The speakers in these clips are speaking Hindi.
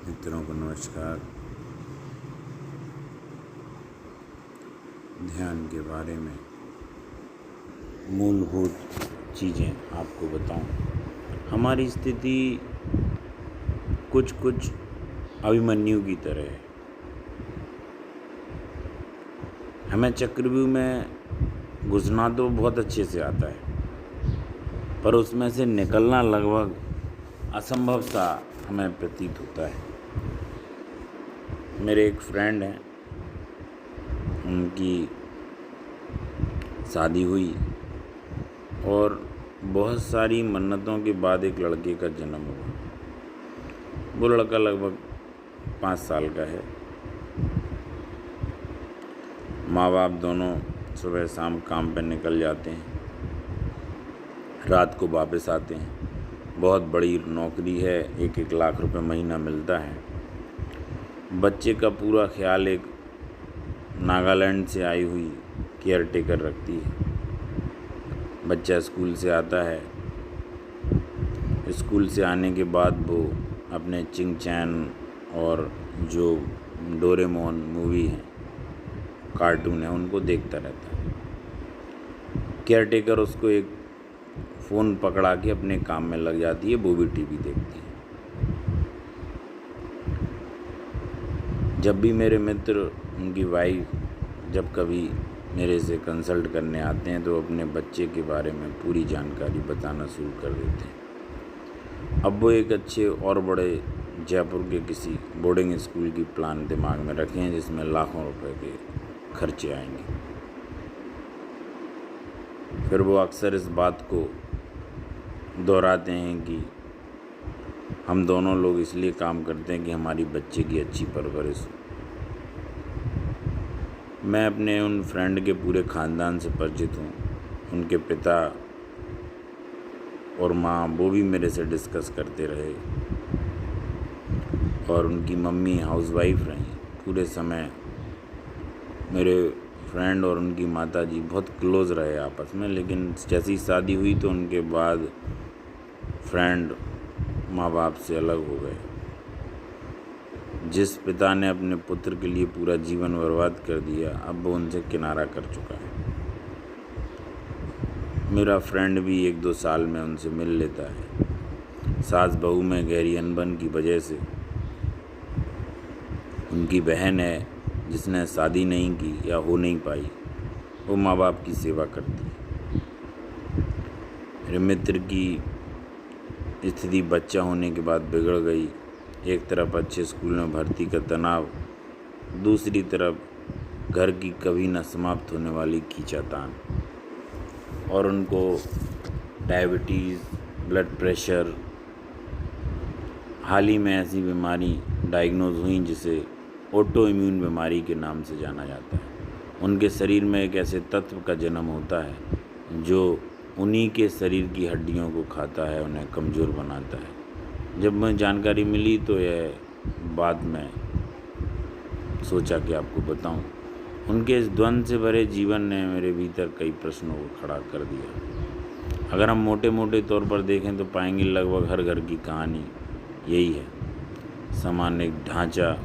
मित्रों को नमस्कार। ध्यान के बारे में मूलभूत चीज़ें आपको बताऊं। हमारी स्थिति कुछ अभिमन्यु की तरह है। हमें चक्रव्यूह में घुसना तो बहुत अच्छे से आता है, पर उसमें से निकलना लगभग असंभव सा हमें प्रतीत होता है। मेरे एक फ्रेंड हैं, उनकी शादी हुई और बहुत सारी मन्नतों के बाद एक लड़के का जन्म हुआ। वो लड़का लगभग 5 साल का है। माँ बाप दोनों सुबह शाम काम पर निकल जाते हैं, रात को वापस आते हैं। बहुत बड़ी नौकरी है, 1-1 लाख रुपए महीना मिलता है। बच्चे का पूरा ख्याल एक नागालैंड से आई हुई केयर टेकर रखती है। बच्चा स्कूल से आता है, स्कूल से आने के बाद वो अपने चिंग चैन और जो डोरेमोन मूवी है, कार्टून है, उनको देखता रहता है। केयर टेकर उसको एक फ़ोन पकड़ा के अपने काम में लग जाती है, वो भी टीवी देखती है। जब भी मेरे मित्र, उनकी वाइफ जब कभी मेरे से कंसल्ट करने आते हैं तो अपने बच्चे के बारे में पूरी जानकारी बताना शुरू कर देते हैं। अब वो एक अच्छे और बड़े जयपुर के किसी बोर्डिंग स्कूल की प्लान दिमाग में रखे हैं, जिसमें लाखों रुपए के खर्चे आएंगे। फिर वो अक्सर इस बात को दोहराते हैं कि हम दोनों लोग इसलिए काम करते हैं कि हमारी बच्चे की अच्छी परवरिश हो। मैं अपने उन फ्रेंड के पूरे ख़ानदान से परिचित हूँ। उनके पिता और माँ वो भी मेरे से डिस्कस करते रहे और उनकी मम्मी हाउसवाइफ रहीं पूरे समय। मेरे फ्रेंड और उनकी माताजी बहुत क्लोज़ रहे आपस में, लेकिन जैसी शादी हुई तो उनके बाद फ्रेंड माँ बाप से अलग हो गए। जिस पिता ने अपने पुत्र के लिए पूरा जीवन बर्बाद कर दिया, अब वो उनसे किनारा कर चुका है। मेरा फ्रेंड भी 1-2 साल में उनसे मिल लेता है। सास बहू में गहरी अनबन की वजह से उनकी बहन है जिसने शादी नहीं की या हो नहीं पाई, वो माँ बाप की सेवा करती है। मेरे मित्र की स्थिति बच्चा होने के बाद बिगड़ गई। एक तरफ अच्छे स्कूल में भर्ती का तनाव, दूसरी तरफ घर की कभी न समाप्त होने वाली खींचातान, और उनको डायबिटीज़, ब्लड प्रेशर, हाल ही में ऐसी बीमारी डायग्नोज हुई जिसे ऑटो इम्यून बीमारी के नाम से जाना जाता है। उनके शरीर में एक ऐसे तत्व का जन्म होता है जो उन्हीं के शरीर की हड्डियों को खाता है, उन्हें कमज़ोर बनाता है। जब मुझे जानकारी मिली तो यह बाद में सोचा कि आपको बताऊं। उनके इस द्वंद्व से भरे जीवन ने मेरे भीतर कई प्रश्नों को खड़ा कर दिया। अगर हम मोटे मोटे तौर पर देखें तो पाएंगे लगभग हर घर की कहानी यही है। सामान्य ढांचा,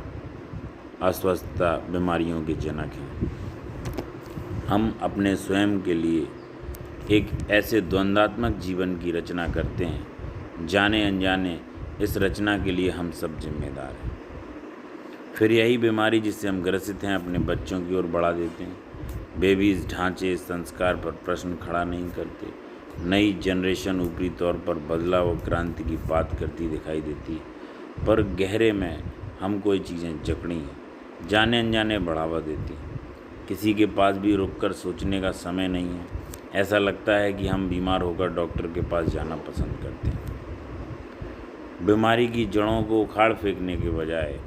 अस्वस्थता बीमारियों के जनक हैं। हम अपने स्वयं के लिए एक ऐसे द्वंद्वात्मक जीवन की रचना करते हैं, जाने अनजाने इस रचना के लिए हम सब जिम्मेदार हैं। फिर यही बीमारी जिससे हम ग्रसित हैं अपने बच्चों की ओर बढ़ा देते हैं। बेबीज ढांचे, संस्कार पर प्रश्न खड़ा नहीं करते। नई जनरेशन ऊपरी तौर पर बदलाव और क्रांति की बात करती दिखाई देती है, पर गहरे में हम कोई चीज़ें जकड़ी हैं, जाने अनजाने बढ़ावा देती हैं। किसी के पास भी रुककर सोचने का समय नहीं है। ऐसा लगता है कि हम बीमार होकर डॉक्टर के पास जाना पसंद करते हैं। बीमारी की जड़ों को उखाड़ फेंकने के बजाय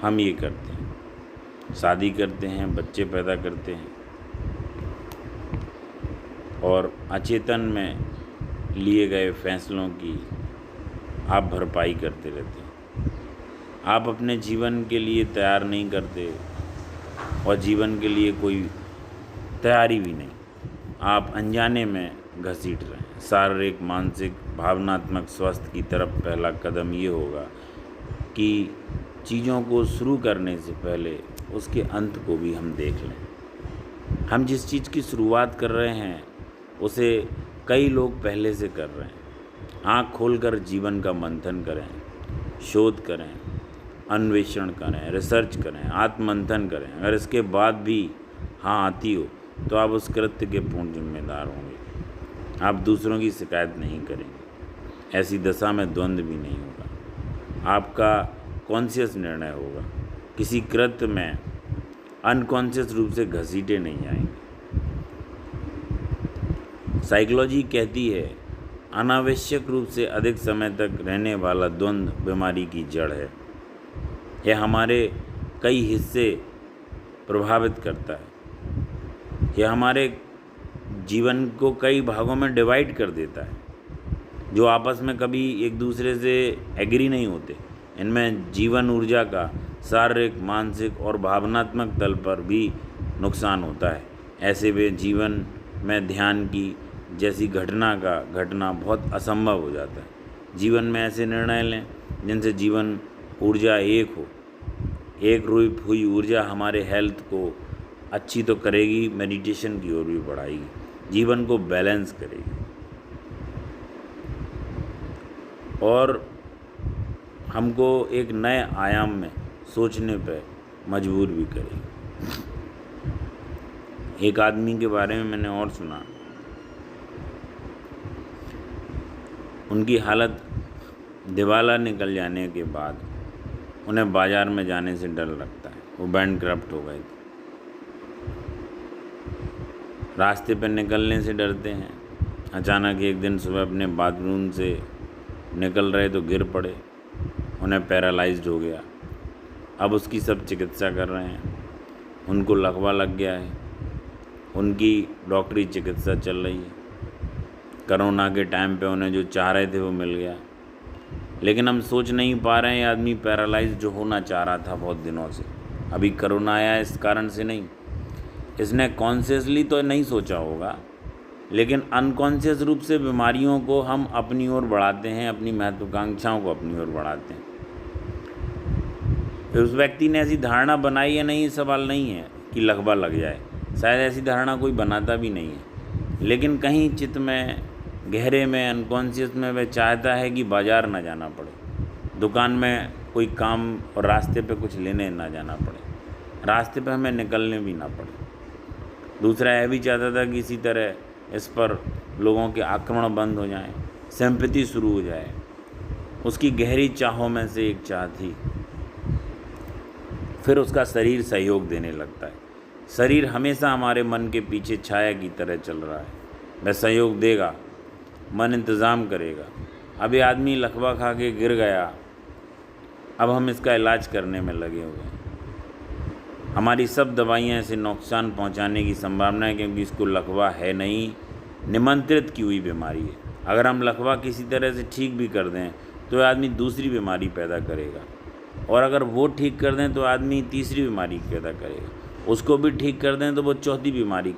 हम ये करते हैं, शादी करते हैं, बच्चे पैदा करते हैं और अचेतन में लिए गए फैसलों की आप भरपाई करते रहते हैं। आप अपने जीवन के लिए तैयार नहीं करते और जीवन के लिए कोई तैयारी भी नहीं। आप अनजाने में घसीट रहे हैं। शारीरिक, मानसिक, भावनात्मक स्वास्थ्य की तरफ पहला कदम ये होगा कि चीज़ों को शुरू करने से पहले उसके अंत को भी हम देख लें। हम जिस चीज़ की शुरुआत कर रहे हैं उसे कई लोग पहले से कर रहे हैं। आँख खोलकर जीवन का मंथन करें, शोध करें, अन्वेषण करें, रिसर्च करें, आत्ममंथन करें। अगर इसके बाद भी हाँ आती हो तो आप उस कृत्य के पूर्ण जिम्मेदार होंगे। आप दूसरों की शिकायत नहीं करेंगे। ऐसी दशा में द्वंद्व भी नहीं होगा। आपका कॉन्शियस निर्णय होगा। किसी कृत्य में अनकॉन्शियस रूप से घसीटे नहीं आएंगे। साइकोलॉजी कहती है अनावश्यक रूप से अधिक समय तक रहने वाला द्वंद्व बीमारी की जड़ है। यह हमारे कई हिस्से प्रभावित करता है। यह हमारे जीवन को कई भागों में डिवाइड कर देता है जो आपस में कभी एक दूसरे से एग्री नहीं होते। इनमें जीवन ऊर्जा का शारीरिक, मानसिक और भावनात्मक तल पर भी नुकसान होता है। ऐसे में जीवन में ध्यान की जैसी घटना बहुत असंभव हो जाता है। जीवन में ऐसे निर्णय लें जिनसे जीवन ऊर्जा एक हो। एक रूप हुई ऊर्जा हमारे हेल्थ को अच्छी तो करेगी, मेडिटेशन की ओर भी बढ़ाएगी, जीवन को बैलेंस करेगी और हमको एक नए आयाम में सोचने पर मजबूर भी करेगी। एक आदमी के बारे में मैंने और सुना, उनकी हालत दिवाला निकल जाने के बाद उन्हें बाज़ार में जाने से डर लगता है। वो बैंकक्रप्ट हो गए थे। रास्ते पर निकलने से डरते हैं। अचानक एक दिन सुबह अपने बाथरूम से निकल रहे तो गिर पड़े, उन्हें पैरालाइज्ड हो गया। अब उसकी सब चिकित्सा कर रहे हैं। उनको लकवा लग गया है। उनकी डॉक्टरी चिकित्सा चल रही है। कोरोना के टाइम पे उन्हें जो चाह रहे थे वो मिल गया। लेकिन हम सोच नहीं पा रहे हैं, ये आदमी पैरालाइज्ड जो होना चाह रहा था बहुत दिनों से, अभी कोरोना आया इस कारण से नहीं। इसने कॉन्शियसली तो नहीं सोचा होगा, लेकिन अनकॉन्शियस रूप से बीमारियों को हम अपनी ओर बढ़ाते हैं, अपनी महत्वाकांक्षाओं को अपनी ओर बढ़ाते हैं। फिर उस व्यक्ति ने ऐसी धारणा बनाई या नहीं, सवाल नहीं है कि लकवा लग जाए। शायद ऐसी धारणा कोई बनाता भी नहीं है, लेकिन कहीं चित्त में, गहरे में, अनकॉन्शियस में वह चाहता है कि बाज़ार ना जाना पड़े, दुकान में कोई काम और रास्ते पे कुछ लेने ना जाना पड़े, रास्ते पे हमें निकलने भी ना पड़े। दूसरा यह भी चाहता था कि इसी तरह इस पर लोगों के आक्रमण बंद हो जाएं, सिंपैथी शुरू हो जाए। उसकी गहरी चाहों में से एक चाह थी। फिर उसका शरीर सहयोग देने लगता है। शरीर हमेशा हमारे मन के पीछे छाया की तरह चल रहा है। वह सहयोग देगा, मन इंतज़ाम करेगा। अब ये आदमी लकवा खा के गिर गया, अब हम इसका इलाज करने में लगे हुए हैं। हमारी सब दवाइयाँ इसे नुकसान पहुंचाने की संभावना है, क्योंकि इसको लकवा है नहीं, निमंत्रित की हुई बीमारी है। अगर हम लकवा किसी तरह से ठीक भी कर दें तो आदमी दूसरी बीमारी पैदा करेगा, और अगर वो ठीक कर दें तो आदमी तीसरी बीमारी पैदा करेगा, उसको भी ठीक कर दें तो वो चौथी बीमारी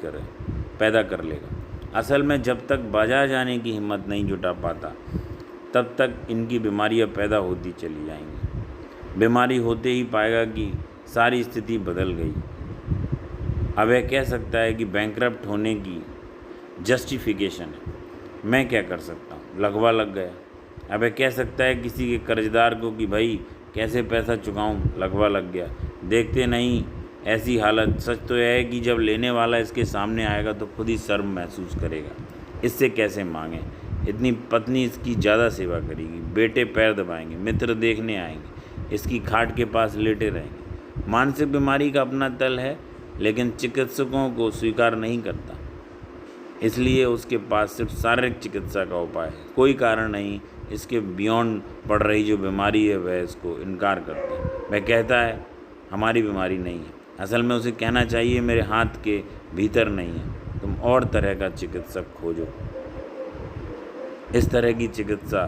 पैदा कर लेगा। असल में जब तक बाजार जाने की हिम्मत नहीं जुटा पाता तब तक इनकी बीमारियां पैदा होती चली जाएंगी। बीमारी होते ही पाएगा कि सारी स्थिति बदल गई। अब यह कह सकता है कि बैंकक्रप्ट होने की जस्टिफिकेशन है, मैं क्या कर सकता हूँ, लकवा लग गया। अब यह कह सकता है किसी के कर्जदार को कि भाई कैसे पैसा चुकाऊँ, लकवा लग गया। देखते नहीं ऐसी हालत। सच तो यह है कि जब लेने वाला इसके सामने आएगा तो खुद ही शर्म महसूस करेगा, इससे कैसे मांगे। इतनी पत्नी इसकी ज़्यादा सेवा करेगी, बेटे पैर दबाएंगे, मित्र देखने आएंगे, इसकी खाट के पास लेटे रहेंगे। मानसिक बीमारी का अपना तल है, लेकिन चिकित्सकों को स्वीकार नहीं करता, इसलिए उसके पास सिर्फ शारीरिक चिकित्सा का उपाय है। कोई कारण नहीं, इसके बियॉन्ड पड़ रही जो बीमारी है वह इसको इनकार करता है। वह कहता है हमारी बीमारी नहीं है। असल में उसे कहना चाहिए मेरे हाथ के भीतर नहीं है, तुम और तरह का चिकित्सक खोजो। इस तरह की चिकित्सा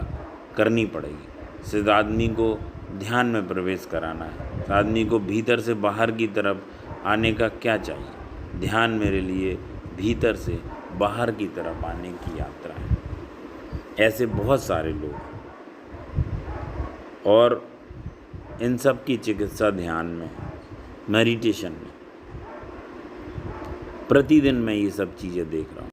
करनी पड़ेगी। सिर्फ आदमी को ध्यान में प्रवेश कराना है। आदमी को भीतर से बाहर की तरफ आने का क्या चाहिए। ध्यान मेरे लिए भीतर से बाहर की तरफ आने की यात्रा है। ऐसे बहुत सारे लोग, और इन सब की चिकित्सा ध्यान में, मेडिटेशन में, प्रतिदिन मैं ये सब चीज़ें देख रहा हूँ।